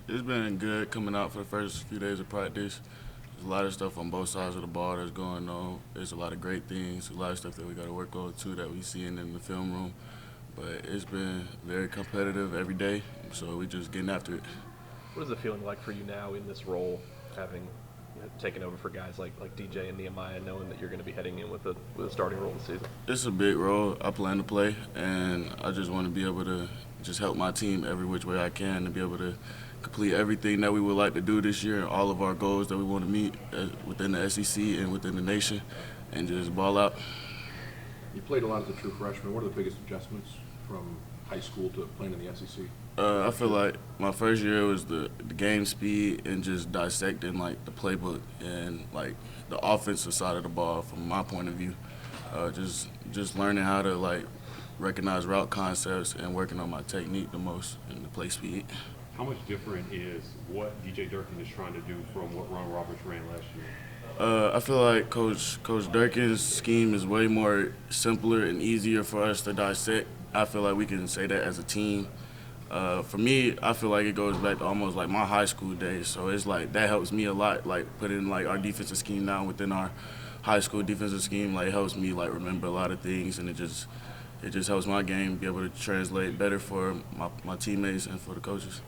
It's been good coming out for the first few days of practice. There's a lot of stuff on both sides of the ball that's going on. There's a lot of great things, a lot of stuff that we got to work on too that we seeing in the film room. But it's been very competitive every day, so we just getting after it. What is it feeling like for you now in this role, having taken over for guys like DJ and Nehemiah, knowing that you're going to be heading in with a starting role this season? It's a big role I plan to play, and I just want to be able to just help my team every which way I can to be able to complete everything that we would like to do this year and all of our goals that we want to meet within the SEC and within the nation, and just ball out. You played a lot as a true freshman. What are the biggest adjustments from high school to playing in the SEC? I feel like my first year was the game speed and just dissecting like the playbook and like the offensive side of the ball from my point of view. Just learning how to like recognize route concepts and working on my technique the most and the play speed. How much different is what DJ Durkin is trying to do from what Ron Roberts ran last year? I feel like Coach Durkin's scheme is way more simpler and easier for us to dissect. I feel like we can say that as a team. For me, I feel like it goes back to almost like my high school days. So it's like that helps me a lot. Like putting like our defensive scheme now within our high school defensive scheme, like helps me like remember a lot of things, and it just helps my game be able to translate better for my teammates and for the coaches.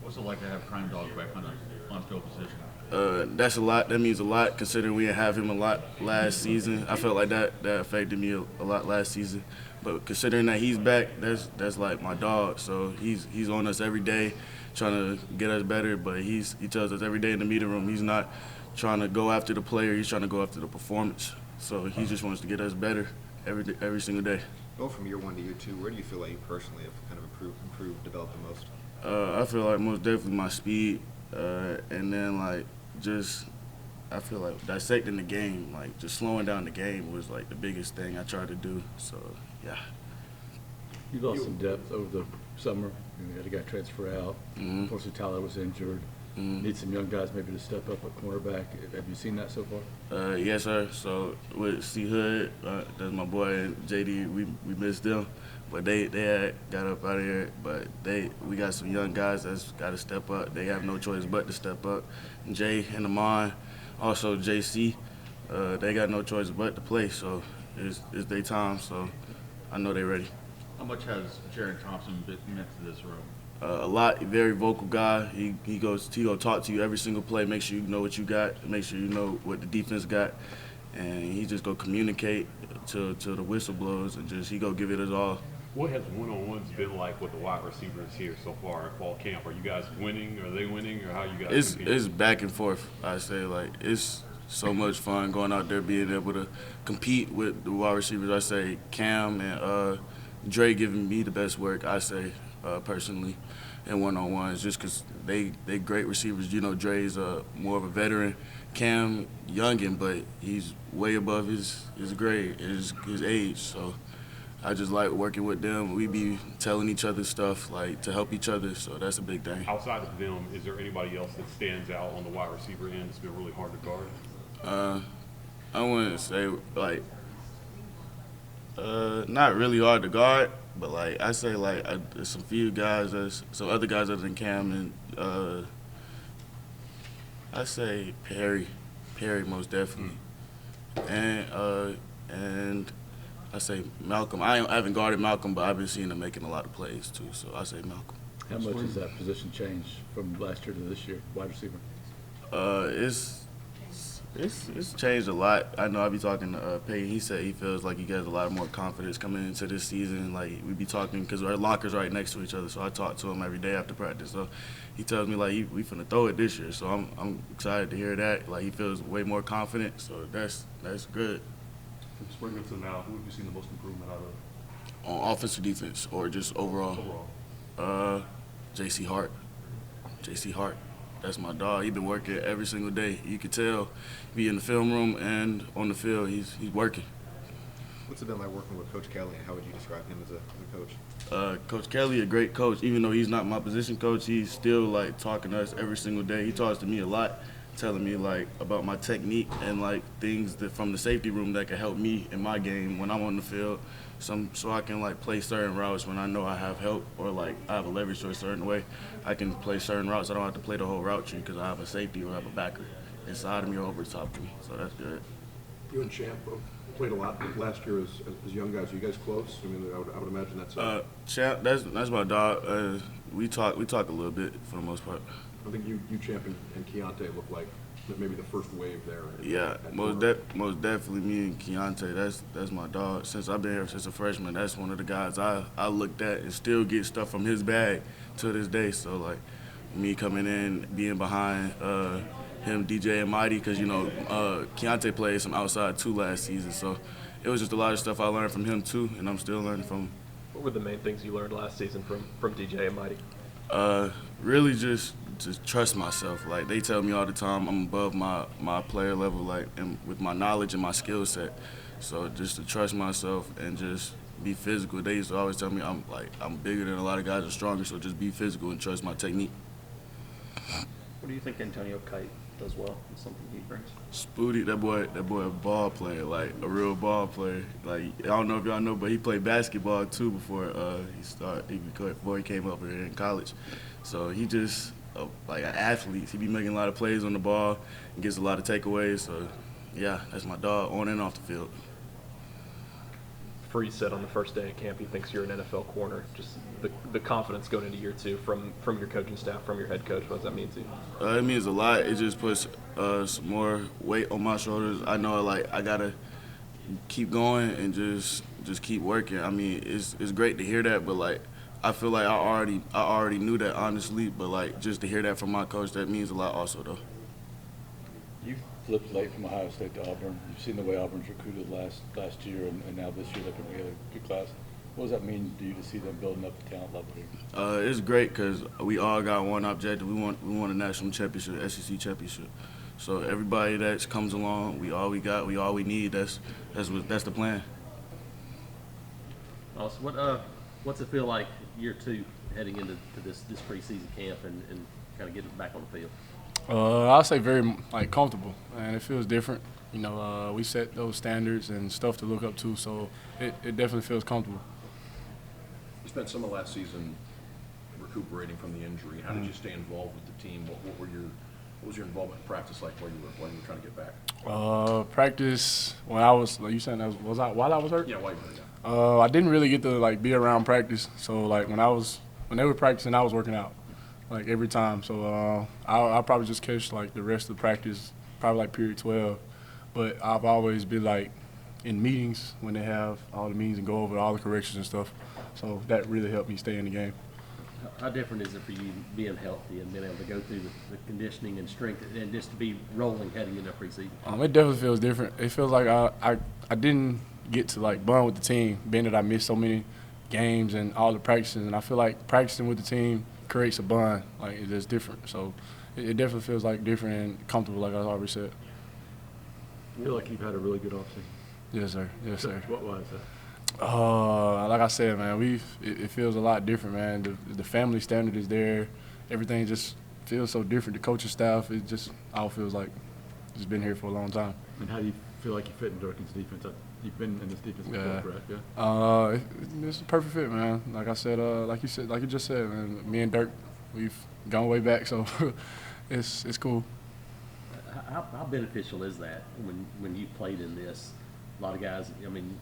What's it like to have Crime Dog back on the on-field position? That's a lot. That means a lot considering we didn't have him a lot last season. I felt like that affected me a lot last season. But considering that he's back, that's like my dog. So he's on us every day, trying to get us better. But he tells us every day in the meeting room he's not trying to go after the player. He's trying to go after the performance. So he just wants to get us better every single day. Go from year one to year two. Where do you feel like you personally have kind of improved, developed the most? I feel like most definitely my speed, and then like I feel like dissecting the game, like just slowing down the game was like the biggest thing I tried to do. So yeah. You lost some depth over the summer. You had a guy transfer out. Mm-hmm. Unfortunately, Tyler was injured. Need some young guys maybe to step up at cornerback. Have you seen that so far? Yes, sir. So with C Hood, that's my boy, and JD. We missed them, but they had got up out of here. But we got some young guys that's got to step up. They have no choice but to step up. Jay and Amon, also JC, they got no choice but to play. So it's their time. So I know they're ready. How much has Jaron Thompson meant to this room? A lot. Very vocal guy. He goes talk to you every single play. Make sure you know what you got. Make sure you know what the defense got, and he just go communicate to the whistle blows and he go give it his all. What has one-on-ones been like with the wide receivers here so far at fall camp? Are you guys winning? Are they winning? Or how you guys compete? It's back and forth. I say like it's so much fun going out there being able to compete with the wide receivers. I say Cam and Dre giving me the best work. I say. Personally, in one-on-ones, just because they great receivers. You know, Dre's more of a veteran. Cam, youngin, but he's way above his grade, his age. So I just like working with them. We be telling each other stuff like to help each other. So that's a big thing. Outside of them, is there anybody else that stands out on the wide receiver end that's been really hard to guard? I wouldn't say like not really hard to guard. But like I say, like there's some few guys, some other guys other than Cam, and I say Perry most definitely, and I say Malcolm. I haven't guarded Malcolm, but I've been seeing him making a lot of plays too. So I say Malcolm. How much has that position changed from last year to this year, wide receiver? It's changed a lot. I know I be talking to Peyton. He said he feels like he gets a lot more confidence coming into this season. Like we be talking because our lockers right next to each other. So I talk to him every day after practice. So he tells me like we finna throw it this year. So I'm excited to hear that. Like he feels way more confident. So that's good. From spring until now, who have you seen the most improvement out of? On offense or defense or just overall? J.C. Hart. That's my dog. He's been working every single day. You can tell, be in the film room and on the field, he's working. What's it been like working with Coach Kelly, and how would you describe him as a coach? Coach Kelly, a great coach. Even though he's not my position coach, he's still like talking to us every single day. He talks to me a lot. telling me like about my technique and like things that from the safety room that can help me in my game when I'm on the field. So I can like play certain routes when I know I have help or like I have a leverage to a certain way. I can play certain routes. I don't have to play the whole route tree because I have a safety or I have a backer inside of me or over the top of me. So that's good. You and Champ played a lot last year as young guys. Are you guys close? I mean, I would imagine that's. Champ, that's my dog. We talk a little bit for the most part. I think you Champ, and Keontae look like maybe the first wave there. Yeah, most definitely me and Keontae. That's my dog. Since I've been here since a freshman, that's one of the guys I looked at and still get stuff from his bag to this day. So like me coming in, being behind him, DJ and Mighty, because Keontae played some outside too last season. So it was just a lot of stuff I learned from him too, and I'm still learning from him. What were the main things you learned last season from DJ and Mighty? Really just trust myself. Like they tell me all the time I'm above my player level, like and with my knowledge and my skill set. So just to trust myself and just be physical. They used to always tell me I'm bigger than a lot of guys are stronger, so just be physical and trust my technique. What do you think Antonio Kite does well? It's something he brings. Spooty, that boy a ball player, like a real ball player. Like I don't know if y'all know, but he played basketball too before he came up here in college. So he just like an athlete. He be making a lot of plays on the ball and gets a lot of takeaways. So yeah, that's my dog on and off the field. Freeze said on the first day of camp he thinks you're an NFL corner. Just the confidence going into year two from your coaching staff, from your head coach. What does that mean to you? It means a lot. It just puts some more weight on my shoulders. I know like I gotta keep going and just keep working. I mean, it's great to hear that, but like I feel like I already knew that honestly. But like just to hear that from my coach, that means a lot also though. You flipped late from Ohio State to Auburn. You've seen the way Auburn's recruited last year, and now this year they've put together a good class. What does that mean to you to see them building up the talent level here? It's great because we all got one objective. We want a national championship, SEC championship. So everybody that comes along, we all we need. That's the plan. Also, what's it feel like year two heading into this preseason camp and kind of getting back on the field? I'll say very comfortable, and it feels different. We set those standards and stuff to look up to, so it definitely feels comfortable. You spent some of last season recuperating from the injury. How did you stay involved with the team? What was your involvement in practice like while you were trying to get back? Practice when I was like you saying that was I while I was hurt? Yeah, while you were hurt. I didn't really get to be around practice, so when they were practicing, I was working out every time. So I'll probably just catch the rest of the practice, probably period 12. But I've always been in meetings when they have all the meetings and go over all the corrections and stuff. So that really helped me stay in the game. How different is it for you being healthy and being able to go through the conditioning and strength and just to be rolling heading into preseason? It definitely feels different. It feels like I didn't get to bond with the team, being that I missed so many games and all the practices. And I feel like practicing with the team creates a bond. It's just different. So it definitely feels different and comfortable, like I already said. I feel like you've had a really good offseason. Yes, sir. Yes, sir. What was that? Like I said, man, it feels a lot different, man. The family standard is there. Everything just feels so different. The coaching staff, it just all feels like it's been here for a long time. And how do you feel like you fit in Durkin's defense? You've been in this defense before, correct? Yeah. It's a perfect fit, man. Like I said, like you just said, man. Me and Dirk, we've gone way back, so it's cool. How beneficial is that when you played in this? A lot of guys,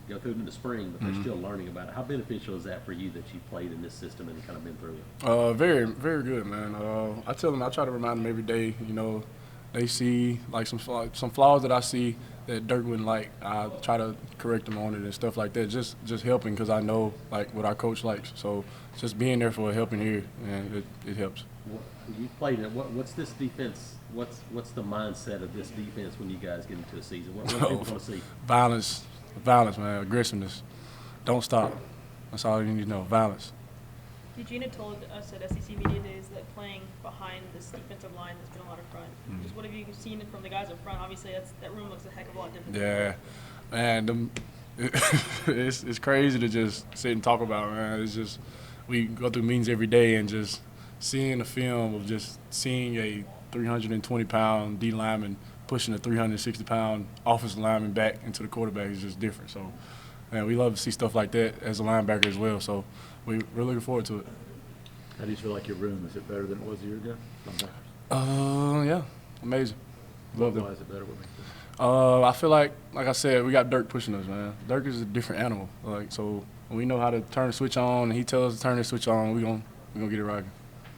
go through it in the spring, but they're still learning about it. How beneficial is that for you that you played in this system and kind of been through it? Very, very good, man. I tell them, I try to remind them every day, they see some flaws that I see that Dirk wouldn't like. I try to correct them on it and stuff like that, just helping because I know what our coach likes. So just being there for a helping ear, and it helps. You played in it. What's this defense? What's the mindset of this defense when you guys get into a season? What do you want to see? Violence, man, aggressiveness. Don't stop. That's all you need to know. Violence. Eugene told us at SEC Media Days that playing behind this defensive line, there's been a lot of front. Just what have you seen from the guys up front? Obviously, that room looks a heck of a lot different. Yeah, man. It's crazy to just sit and talk about, man. It's just we go through meetings every day and just seeing the film of just seeing a 320-pound D lineman pushing a 360-pound offensive lineman back into the quarterback is just different. So, man, we love to see stuff like that as a linebacker as well. So we're looking forward to it. How do you feel like your room? Is it better than it was a year ago? Yeah, amazing. Love Why it. is it better? What makes it? I feel like I said, we got Dirk pushing us, man. Dirk is a different animal. Like, so when we know how to turn the switch on, and he tells us to turn the switch on, we gonna get it right.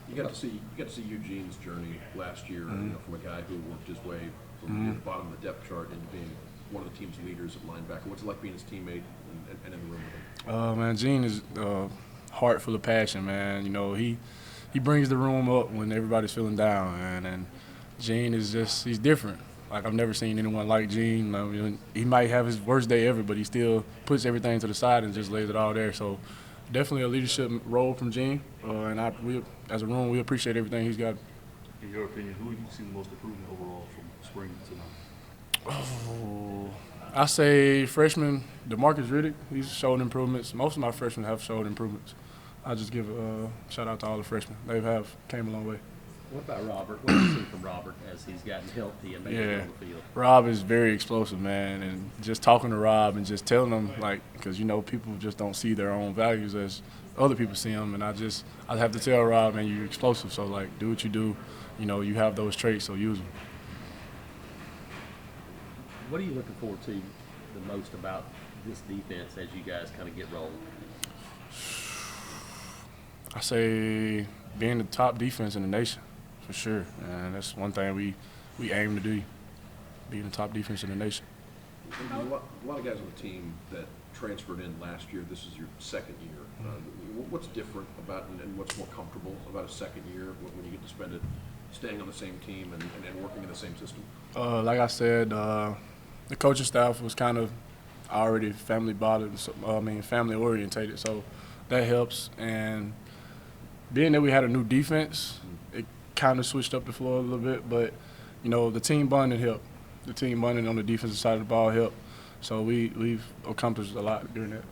You got to see Eugene's journey last year, from a guy who worked his way from the bottom of the depth chart into being one of the team's leaders at linebacker. What's it like being his teammate and in the room with him? Man, Gene is heart full of passion, man. He brings the room up when everybody's feeling down, man. And Gene is he's different. Like, I've never seen anyone like Gene. I mean, he might have his worst day ever, but he still puts everything to the side and just lays it all there. So definitely a leadership role from Gene. And we, as a room, we appreciate everything he's got. In your opinion, who have you seen the most improvement overall from spring to now? Oh, I say freshman DeMarcus Riddick. He's showed improvements. Most of my freshmen have showed improvements. I just give a shout out to all the freshmen. They have came a long way. What about Robert? What have you seen from Robert as he's gotten healthy and maybe on the field? Rob is very explosive, man. And just talking to Rob and just telling him, because, people just don't see their own values as other people see them. And I have to tell Rob, man, you're explosive. So, do what you do. You have those traits, so use them. What are you looking forward to the most about this defense as you guys kind of get rolling? I say being the top defense in the nation, for sure. And that's one thing we aim to do, being the top defense in the nation. A lot of guys on the team that transferred in last year. This is your second year. What's different about and what's more comfortable about a second year when you get to spend it staying on the same team and working in the same system? Like I said, the coaching staff was kind of already family orientated, so that helps. And being that we had a new defense, it kind of switched up the floor a little bit, but the team bonding helped. The team bonding on the defensive side of the ball helped. So we've accomplished a lot during that.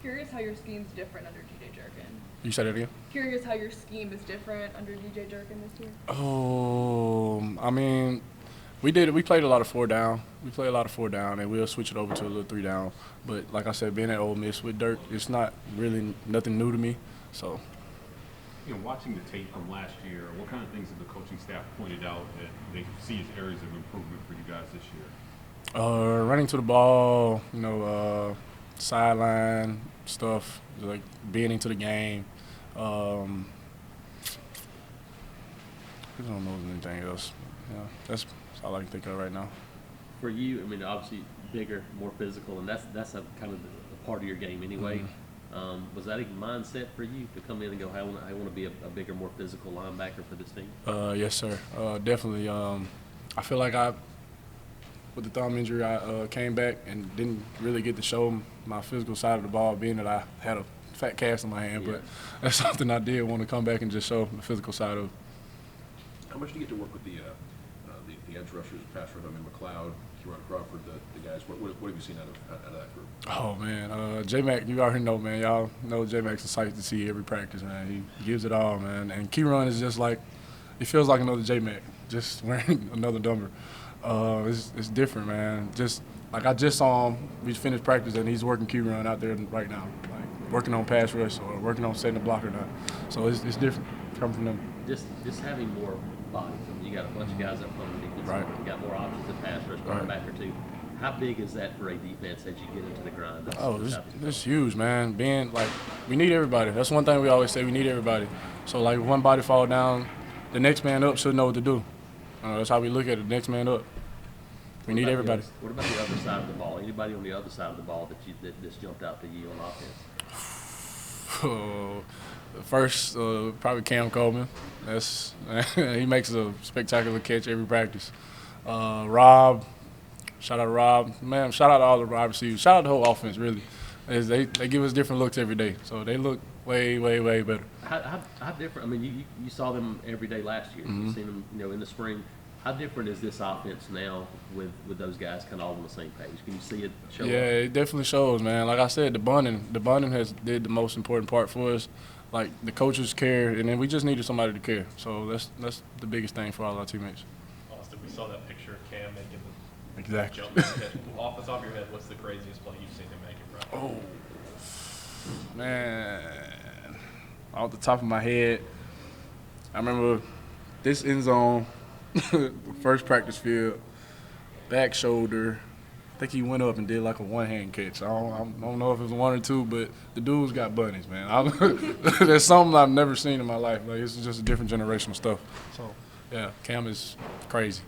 Curious how your scheme's different under DJ Jerkin. You said that again? Curious how your scheme is different under DJ Jerkin this year. I mean, we played a lot of 4 down. We play a lot of 4 down, and we'll switch it over to a little 3 down. But like I said, being at Ole Miss with Dirk, it's not really nothing new to me. So, watching the tape from last year, what kind of things have the coaching staff pointed out that they see as areas of improvement for you guys this year? Running to the ball, sideline stuff, like being into the game. I don't know anything else. That's all I can think of right now. For you, I mean, obviously bigger, more physical, and that's a kind of a part of your game anyway. Was that a mindset for you to come in and go, I want to be a bigger, more physical linebacker for this team? Yes, sir. Definitely. I feel like with the thumb injury, I came back and didn't really get to show my physical side of the ball, being that I had a fat cast in my hand. Yeah. But that's something I did want to come back and just show the physical side of. How much do you get to work with the edge rushers, pass rush? I mean, McLeod, Kieran Crawford, the guys. What have you seen out of that group? Oh man, J-Mac, you already know, man. Y'all know J-Mac's a sight to see every practice, man. He gives it all, man. And Kieran is just like, he feels like another J-Mac, just wearing another number. It's different, man. Just like I just saw him. We finished practice and he's working Kieran out there right now, like working on pass rush or working on setting the blocker down. So it's different coming from them. Just having more bodies. I mean, you got a bunch of guys up front underneath. Right. You got more options at pass rush, running back or two. How big is that for a defense as you get into the grind? It's huge, man. Being like, we need everybody. That's one thing we always say. We need everybody. So like, if one body fall down, the next man up should know what to do. That's how we look at it. The next man up. We need everybody. What about the other side of the ball? Anybody on the other side of the ball that just jumped out to you on offense? First, probably Cam Coleman. He makes a spectacular catch every practice. Rob, shout out to Rob. Man, shout out to all the wide receivers. Shout out to the whole offense, really. They give us different looks every day, so they look way, way, way better. How different? I mean, you saw them every day last year. You've seen them, in the spring. How different is this offense now with those guys kind of all on the same page? Can you see it show up? Yeah, it definitely shows, man. Like I said, the bonding has did the most important part for us. like the coaches care, and then we just needed somebody to care. So that's the biggest thing for all our teammates. Austin, we saw that picture of Cam making the Exactly. jump. Off the top of your head, what's the craziest play you've seen him make in practice? Oh, man. Off the top of my head, I remember this end zone, first practice field, back shoulder. I think he went up and did like a one-hand catch. I don't know if it was one or two, but the dude's got bunnies, man. There's something I've never seen in my life. Like, it's just a different generational stuff. So, yeah, Cam is crazy.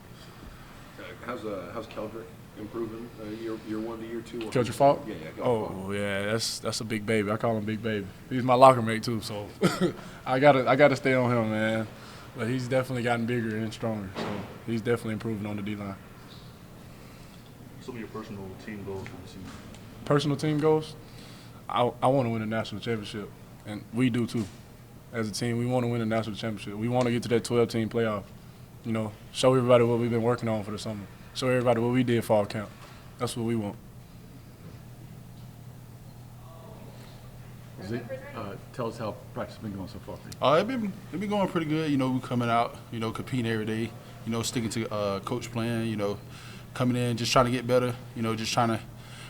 How's Keldrick improving year 1 to year 2? Keldrick Falk? Yeah. Oh, yeah, that's a big baby. I call him Big Baby. He's my locker mate too, so I gotta stay on him, man. But he's definitely gotten bigger and stronger, so he's definitely improving on the D-line. Some of your personal team goals for the season. Personal team goals? I want to win a national championship, and we do too. As a team, we want to win a national championship. We want to get to that 12-team playoff. You know, show everybody what we've been working on for the summer. Show everybody what we did fall camp. That's what we want. Zeke, tell us how practice has been going so far. It been going pretty good. You know, we coming out, you know, competing every day. You know, sticking to coach plan. You know, coming in, just trying to get better. You know, just trying to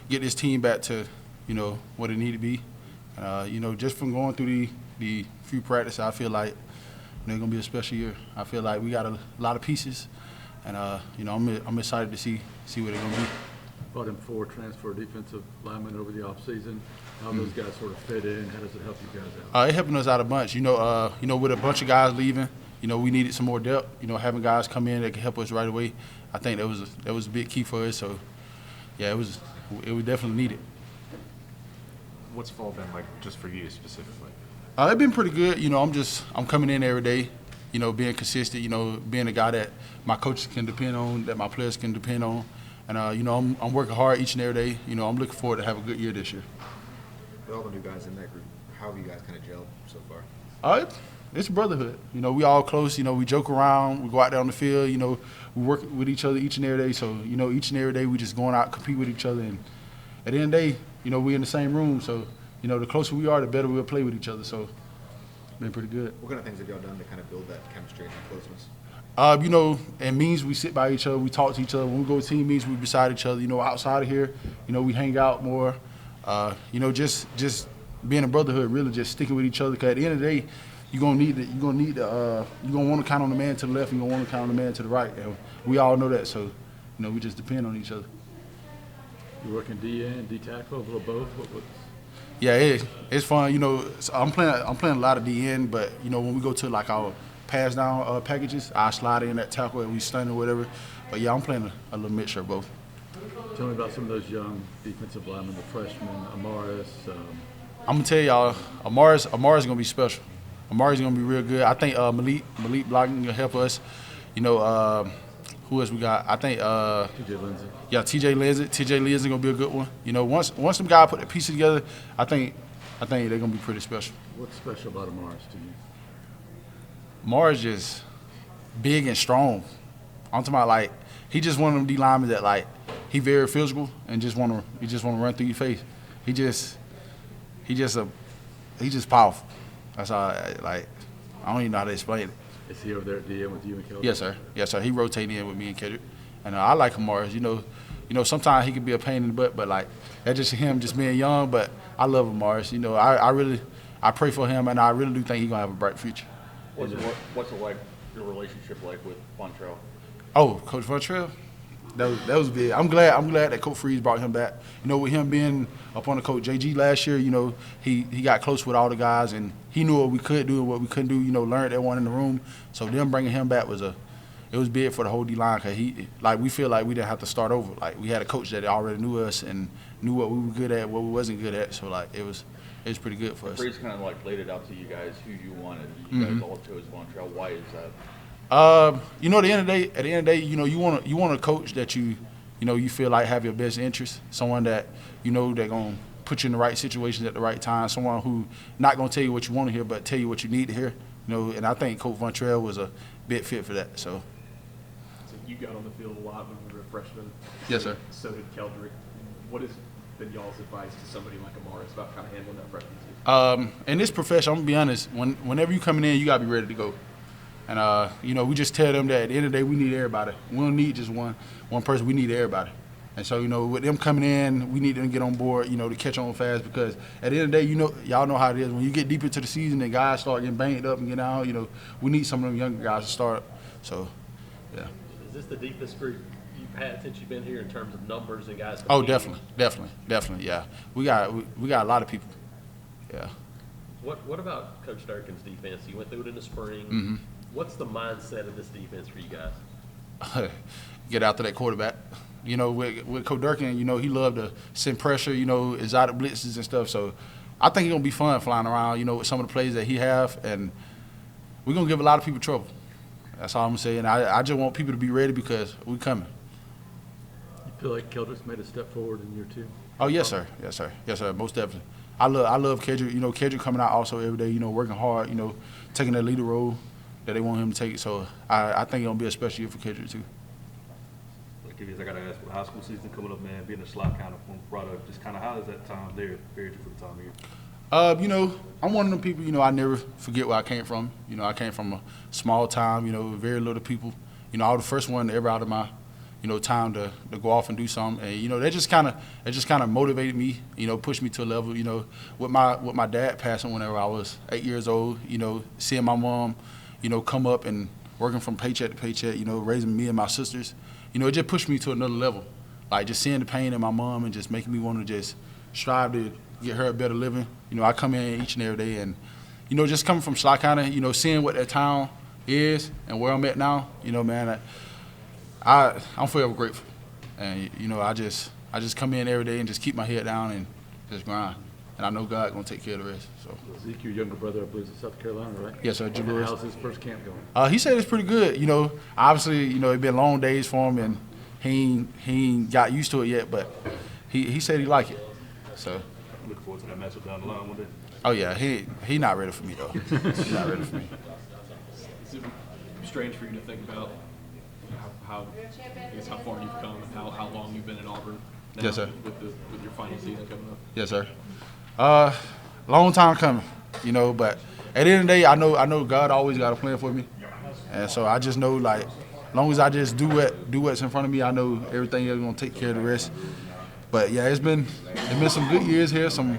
get this team back to, you know, what it need to be. You know, just from going through the few practices, I feel like it's gonna be a special year. I feel like we got a lot of pieces, and you know, I'm excited to see what they're gonna be. Brought in 4 transfer defensive linemen over the offseason. How those guys sort of fit in? How does it help you guys out? It helping us out a bunch. You know, with a bunch of guys leaving, you know, we needed some more depth. You know, having guys come in that can help us right away, I think that was a big key for us. So, yeah, it was definitely needed. What's fall been like just for you specifically? It's been pretty good. You know, I'm coming in every day, you know, being consistent, you know, being a guy that my coaches can depend on, that my players can depend on. And, you know, I'm working hard each and every day. You know, I'm looking forward to have a good year this year. With all the new guys in that group, how have you guys kind of gelled so far? It's brotherhood. You know, we all close. You know, we joke around. We go out there on the field. You know, we work with each other each and every day. So, you know, each and every day we just going out, compete with each other. And at the end of the day, you know, we in the same room. So, you know, the closer we are, the better we'll play with each other. So, been pretty good. What kind of things have y'all done to kind of build that chemistry and closeness? You know, in meetings we sit by each other, we talk to each other. When we go to team meetings, we beside each other. You know, outside of here, you know, we hang out more. You know, just being a brotherhood, really just sticking with each other. Cause at the end of the day, you're gonna want to count on the man to the left. You're gonna want to count on the man to the right. And we all know that. So, you know, we just depend on each other. You working D and D tackle, a little both. Yeah, it's fun. You know, so I'm playing a lot of DN, but you know, when we go to like our pass down packages, I slide in that tackle and we stun or whatever. But yeah, I'm playing a little mixture of both. Tell me about some of those young defensive linemen, the freshmen, Amaris. I'm gonna tell y'all, Amaris gonna be special. Amaris gonna be real good. I think Malik blocking gonna help us. You know, who else we got? I think TJ Lindsay. Yeah, TJ Lindsay gonna be a good one. You know, once some guys put the pieces together, I think they're gonna be pretty special. What's special about Amaris to you? Amaris just big and strong. I'm talking about like he just one of them D linemen that like he very physical and just wanna run through your face. He just powerful. That's how I don't even know how to explain it. Is he over there at DM with you and Kendrick? Yes, sir. He rotating in with me and Kendrick, and I like Amaris. You know, sometimes he can be a pain in the butt, but like that's just him, just being young. But I love Amaris. You know, I pray for him, and I really do think he's gonna have a bright future. What's it like? Your relationship like with Fontrell? Oh, Coach Fontrell, that was big. I'm glad that Coach Freeze brought him back. You know, with him being up on the coach JG last year, you know, he got close with all the guys, and he knew what we could do and what we couldn't do. You know, learned that one in the room. So them bringing him back was big for the whole D line because we feel like we didn't have to start over. Like we had a coach that already knew us and knew what we were good at, what we wasn't good at. So like it was pretty good for us. Freeze kind of like laid it out to you guys who you wanted. You guys all chose Fontrell. Why is that? You know, at the end of the day, you know, you want a coach that you feel like have your best interest, someone that you know that gonna put you in the right situations at the right time, someone who not gonna tell you what you want to hear, but tell you what you need to hear. You know, and I think Coach Fontrell was a big fit for that. So you got on the field a lot when you were a freshman. Yes, sir. So did Keldrick. What has been y'all's advice to somebody like Amaris about kind of handling that freshman season? In this profession, I'm gonna be honest. Whenever you coming in, you gotta be ready to go. And we just tell them that at the end of the day, we need everybody. We don't need just one person. We need everybody. And so, with them coming in, we need them to get on board, to catch on fast, because at the end of the day, y'all know how it is. When you get deep into the season and guys start getting banged up and getting out, we need some of them younger guys to start. So, yeah. Is this the deepest group you've had since you've been here in terms of numbers and guys? Oh, definitely, yeah. We got a lot of people. Yeah. What about Coach Durkin's defense? You went through it in the spring. Mm-hmm. What's the mindset of this defense for you guys? Get after that quarterback. With Coach Durkin, he loved to send pressure, exotic blitzes and stuff. So I think it's going to be fun flying around, with some of the plays that he have. And we're going to give a lot of people trouble. That's all I'm going to say. And I just want people to be ready because we're coming. You feel like Keldrick's made a step forward in year 2? Oh, yes, sir. Yes, sir. Yes, sir. Most definitely. I love Kedrick. Kedrick coming out also every day, working hard, taking that leader role that they want him to take. So I think it's going to be a special year for Kedrick, too. I got to ask, with high school season coming up, man, being a slot kind of product, just kind of how is that time there compared to for the time of year? I'm one of them people, I never forget where I came from. I came from a small town, very little people. I was the first one ever out of my, time to go off and do something. And, that just kind of motivated me, pushed me to a level, with my dad passing whenever I was 8 years old, seeing my mom, come up and working from paycheck to paycheck, raising me and my sisters. It just pushed me to another level. Like just seeing the pain in my mom and just making me want to just strive to get her a better living. I come in each and every day and, just coming from Schley County, seeing what that town is and where I'm at now, man, I'm forever grateful. And, I just come in every day and just keep my head down and just grind. And I know God going to take care of the rest. So. Zeke, your younger brother, I believe, is in South Carolina, right? Yes, sir. How's his first camp going? He said it's pretty good. Obviously, it's been long days for him, and he ain't got used to it yet. But he said he like it. So. Looking forward to that matchup down the line one day. Oh yeah, he not ready for me though. He's not ready for me. Is it strange for you to think about how far you've come, how long you've been at Auburn now? Yes, sir. With your final season coming up. Yes, sir. Long time coming, but at the end of the day, I know God always got a plan for me. And so I just know, like, as long as I just do what's in front of me, I know everything is going to take care of the rest. But, yeah, it's been some good years here, some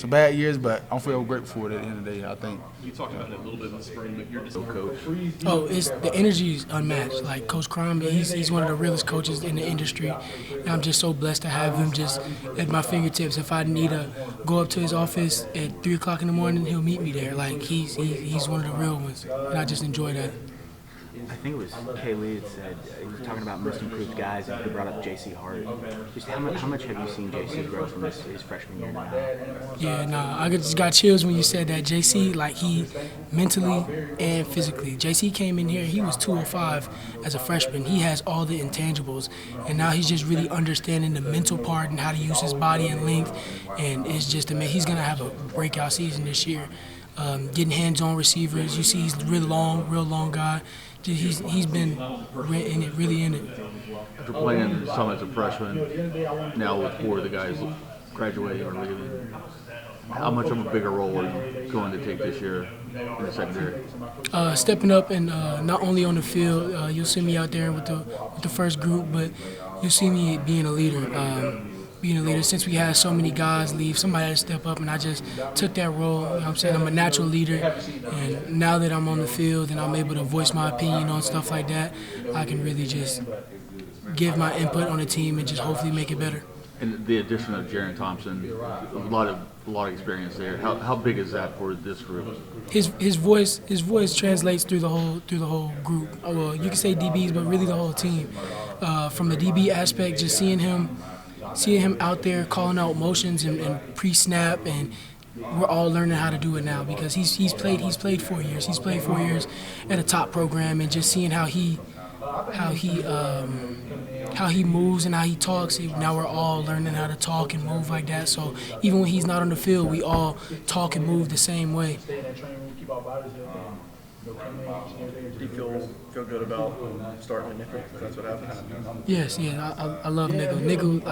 bad years, but I'm forever grateful for it at the end of the day, I think. You talked about it a little bit in the spring, but you're just a coach. Oh, the energy is unmatched. Like Coach Crum, he's one of the realest coaches in the industry. And I'm just so blessed to have him just at my fingertips. If I need to go up to his office at 3 o'clock in the morning, he'll meet me there. Like he's one of the real ones, and I just enjoy that. I think it was Kay Lee that said, he was talking about most improved guys, and he brought up J.C. Hart. Just how much have you seen J.C. grow from his freshman year now? Yeah, I just got chills when you said that. J.C., like he mentally and physically. J.C. came in here, he was 205 as a freshman. He has all the intangibles, and now he's just really understanding the mental part and how to use his body and length, and it's just amazing. He's going to have a breakout season this year. Getting hands-on receivers. You see he's real long guy. He's been really in it. After playing some as a freshman, now with 4 of the guys graduating or leaving, how much of a bigger role are you going to take this year in the secondary? Stepping up and not only on the field, you'll see me out there with the first group, but you'll see me being a leader. Since we had so many guys leave, somebody had to step up, and I just took that role. You know what I'm saying? I'm a natural leader, and now that I'm on the field and I'm able to voice my opinion on stuff like that, I can really just give my input on the team and just hopefully make it better. And the addition of Jaron Thompson, a lot of experience there. How big is that for this group? His voice translates through the whole group. Well, you can say DBs, but really the whole team. From the DB aspect, just seeing him out there calling out motions and pre-snap, and we're all learning how to do it now because he's played 4 years. He's played 4 years at a top program, and just seeing how he moves and how he talks. Now we're all learning how to talk and move like that. So even when he's not on the field, we all talk and move the same way. Do you feel good about starting with nickel? If that's what happened. Yes, I love nickel. Nickel,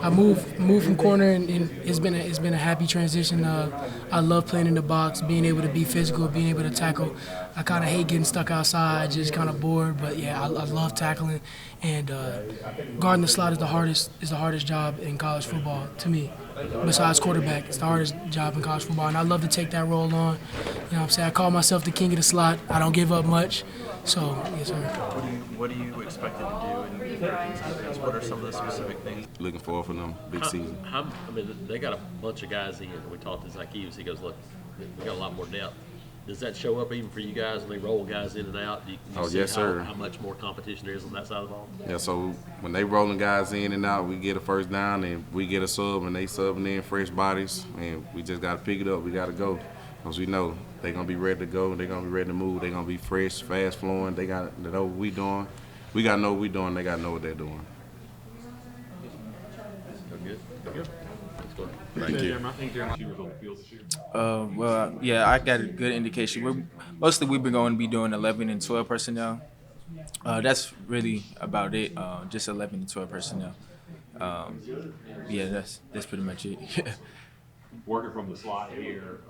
I moved from corner, and it's been a happy transition. I love playing in the box, being able to be physical, being able to tackle. I kind of hate getting stuck outside, just kind of bored. But yeah, I love tackling, and guarding the slot is the hardest job in college football to me. Besides quarterback, it's the hardest job in college football, and I love to take that role on. You know what I'm saying? I call myself the king of the slot. I don't give up much. So, yes, sir. What do you expect to do in practice? What are some of the specific things? Looking forward for them big season. I mean, they got a bunch of guys in. We talked to Zacchaeus. He goes, look, we got a lot more depth. Does that show up even for you guys when they roll guys in and out? Do you see yes, sir. How much more competition there is on that side of the ball? Yeah, so when they rolling guys in and out, we get a first down and we get a sub and they subbing in fresh bodies and we just got to pick it up. We got to go because we know they're going to be ready to go. They're going to be ready to move. They're going to be fresh, fast flowing. They got to know what we doing. We got to know what we doing. They got to know what they're doing. Good. Thank you. Well, yeah, I got a good indication. Mostly we've been going to be doing 11 and 12 personnel. That's really about it. Just 11 and 12 personnel. Yeah, that's pretty much it. Working from the slot here,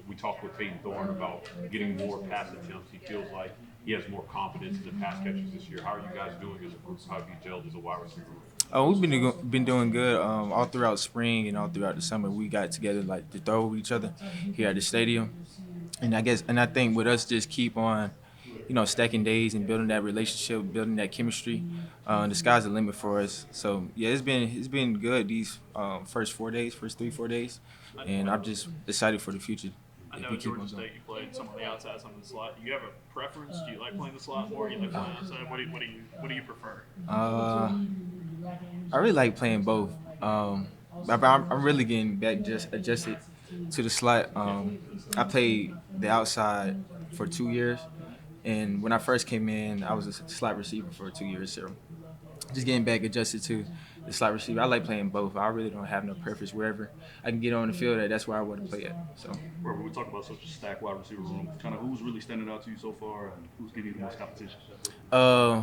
we talked with Peyton Thorne about getting more pass attempts. He feels like he has more confidence in the pass catches this year. How are you guys doing as a group? How have you gelled as a wide receiver? We've been doing good all throughout spring and all throughout the summer. We got together to throw with each other here at the stadium, and I think with us just keep on, stacking days and building that relationship, building that chemistry. The sky's the limit for us. So yeah, it's been good these first 3-4 days, and I'm just excited for the future. I know at Georgia State you played some on the outside, some on the slot. Do you have a preference? Do you like playing the slot more? Do you like playing outside? What do you prefer? I really like playing both. I'm really getting back adjusted to the slot. I played the outside for 2 years, and when I first came in, I was a slot receiver for 2 years. So just getting back adjusted to the slot receiver. I like playing both. I really don't have no preference. Wherever I can get on the field, that's where I want to play at. So. When we talk about such a stacked wide receiver room, kind of who's really standing out to you so far, and who's giving you the most competition?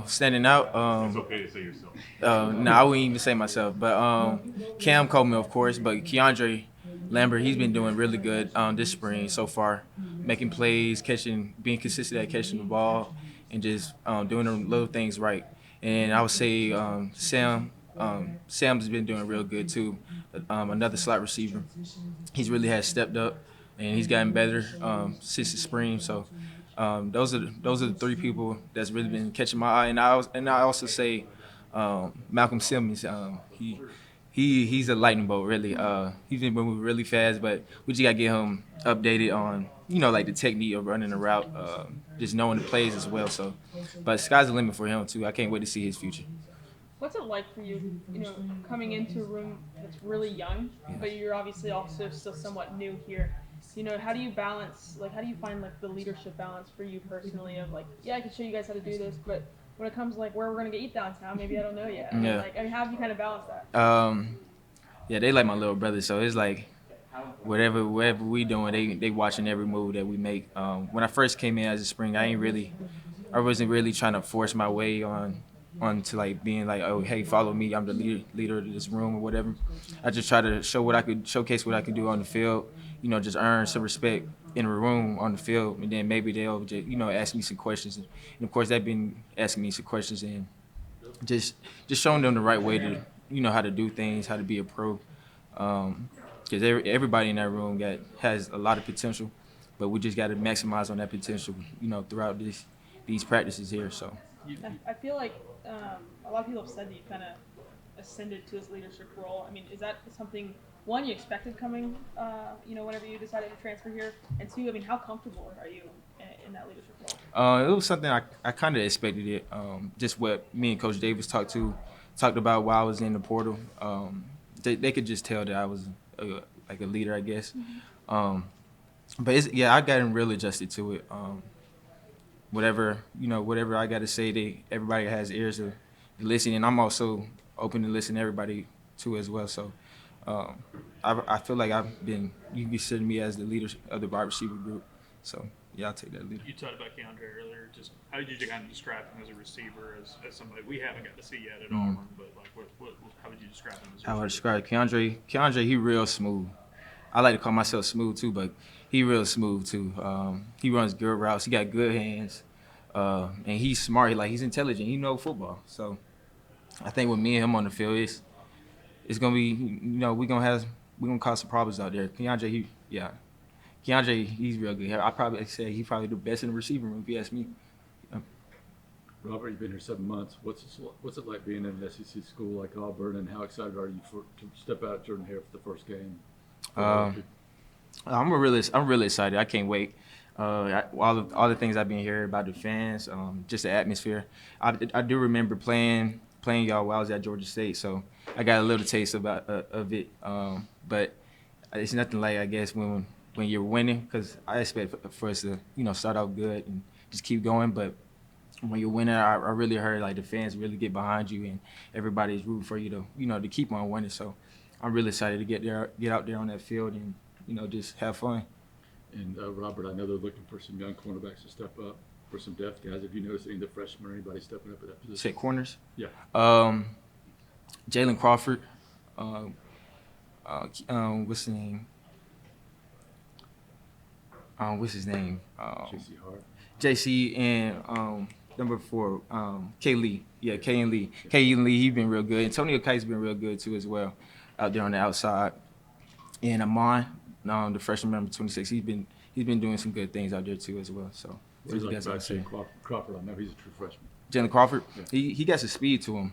Standing out. It's okay to say yourself. No, I wouldn't even say myself. But Cam Coleman, of course. But Keandre Lambert, he's been doing really good this spring so far, making plays, being consistent at catching the ball, and just doing the little things right. And I would say Sam's been doing real good too. Another slot receiver. He's really has stepped up, and he's gotten better since the spring. So those are the three people that's really been catching my eye. And I also say Malcolm Simmons. He's a lightning bolt, really. He's been moving really fast, but we just got to get him updated on, like the technique of running the route, just knowing the plays as well. So, but sky's the limit for him too. I can't wait to see his future. What's it like for you, coming into a room that's really young, but you're obviously also still somewhat new here? How do you balance, how do you find the leadership balance for you personally of I can show you guys how to do this, but when it comes to where we're gonna get eat downtown, maybe I don't know yet. Yeah. How have you kind of balanced that? Yeah, they like my little brother, so it's whatever we doing, they watching every move that we make. When I first came in as a spring, I wasn't really trying to force my way onto being oh, hey, follow me, I'm the leader of this room or whatever. I just try to showcase what I could do on the field, just earn some respect in the room on the field, and then maybe they'll just, ask me some questions. And of course, they've been asking me some questions and just showing them the right way to, how to do things, how to be a pro. Because everybody in that room has a lot of potential, but we just got to maximize on that potential, throughout these practices here. So. I feel like a lot of people have said that you kind of ascended to this leadership role. I mean, is that something, one, you expected coming, whenever you decided to transfer here? And two, how comfortable are you in that leadership role? It was something I kind of expected it. Just what me and Coach Davis talked about while I was in the portal. They could just tell that I was a leader, I guess. Mm-hmm. But I gotten real adjusted to it. Whatever I got to say, everybody has ears to listen, and I'm also open to listen to everybody too as well. So I feel like you consider me as the leader of the wide receiver group. So I'll take that lead. You talked about Keandre earlier. Just how did you kind of describe him as a receiver, as somebody we haven't got to see yet at Auburn? But like, how would you describe him as a receiver? How would I describe Keandre? Keandre, he real smooth. I like to call myself smooth too, but he real smooth too. He runs good routes. He got good hands, and he's smart. He's intelligent. He know football. So I think with me and him on the field, it's gonna be, we're gonna cause some problems out there. Keandre, he's real good. I probably say he's probably the best in the receiving room if you ask me. Robert, you've been here 7 months. What's it like being in an SEC school like Auburn, and how excited are you to step out Jordan Hare for the first game? I'm really excited. I can't wait. All the things I've been hearing about the fans, just the atmosphere. I do remember playing y'all while I was at Georgia State, so I got a little taste of it. But it's nothing like, I guess, when you're winning, because I expect for us to start off good and just keep going. But when you're winning, I really heard like the fans really get behind you and everybody's rooting for you to keep on winning. So I'm really excited to get out there on that field and just have fun. And Robert, I know they're looking for some young cornerbacks to step up, for some depth guys. Have you noticed any of the freshmen or anybody stepping up at that position? Say corners? Yeah. Jalen Crawford. What's his name? What's his name? J.C. Hart. J.C. and number 4, K. Lee. Yeah, K. and Lee. K. and Lee, he's been real good. Antonio Kite's been real good too as well, out there on the outside. And Amon, the freshman number 26, he's been doing some good things out there too as well. So what do you like about Jalen Crawford? I know he's a true freshman. Jalen Crawford, yeah. he got some speed to him,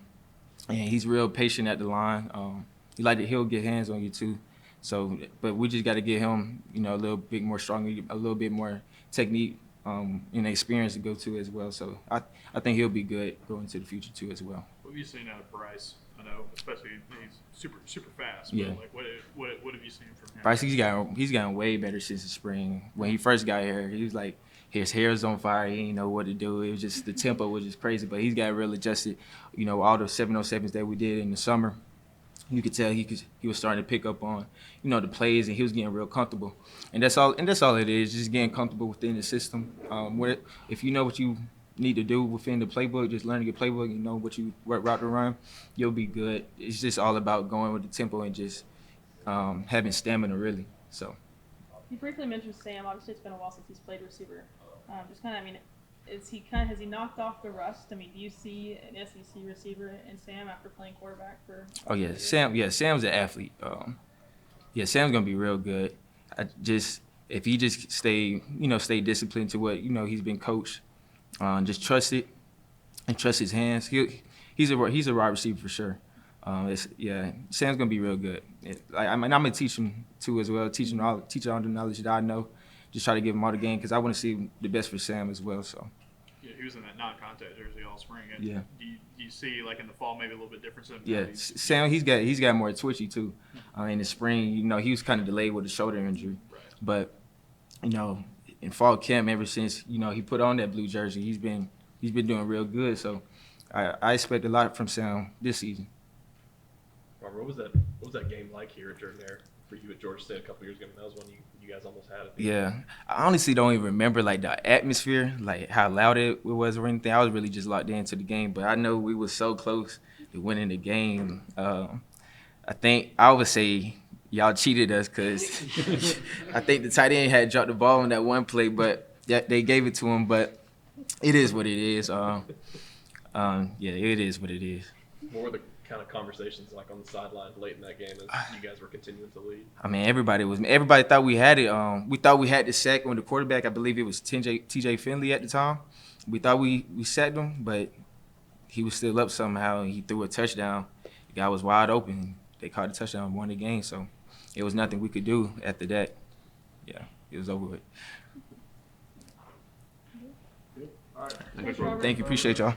and he's real patient at the line. He'll get hands on you too. So, but we just got to get him, a little bit more stronger, a little bit more technique, and experience to go to as well. So I think he'll be good going into the future too as well. What have you seen out of Bryce? I know, especially he's super fast. Yeah. But like, what have you seen from him? Bryce, he's gotten way better since the spring. When he first got here, he was like, his hair's on fire. He didn't know what to do. It was just, the tempo was just crazy. But he's got real adjusted. All the 707s that we did in the summer, you could tell he was starting to pick up on, the plays, and he was getting real comfortable. And that's all it is, just getting comfortable within the system. If you know what you need to do within the playbook, just learning your playbook, what route to run, you'll be good. It's just all about going with the tempo and just having stamina, really. So. You briefly mentioned Sam. Obviously, it's been a while since he's played receiver. Has he knocked off the rust? Do you see an SEC receiver in Sam after playing quarterback for? Oh yeah, Sam. Yeah, Sam's an athlete. Sam's gonna be real good. If he just stay disciplined to what he's been coached, just trust it and trust his hands. He's a wide receiver for sure. Sam's gonna be real good. I'm gonna teach him too as well. Teach him all the knowledge that I know. Just try to give him all the game because I want to see the best for Sam as well. So. Yeah, he was in that non-contact jersey all spring. Yeah. Do you see like in the fall maybe a little bit different? Yeah, Sam, he's got more twitchy too. In the spring, he was kind of delayed with a shoulder injury, right. But in fall camp, ever since he put on that blue jersey, he's been doing real good. So I expect a lot from Sam this season. Robert, what was that game like here at Jordan Hare for you at Georgia State a couple years ago? That was one you guys almost had it. Yeah, I honestly don't even remember like the atmosphere, like how loud it was or anything. I was really just locked into the game, but I know we were so close to winning the game. I think I would say y'all cheated us because I think the tight end had dropped the ball on that one play, but they gave it to him. But it is what it is. It is what it is. What were the kind of conversations like on the sideline late in that game as you guys were continuing to lead? Everybody thought we had it. We thought we had the sack on the quarterback. I believe it was TJ Finley at the time. We thought we sacked him, but he was still up somehow, and he threw a touchdown. The guy was wide open. They caught a touchdown and won the game, so it was nothing we could do after that. Yeah, it was over with. All right. Thank you. Appreciate y'all.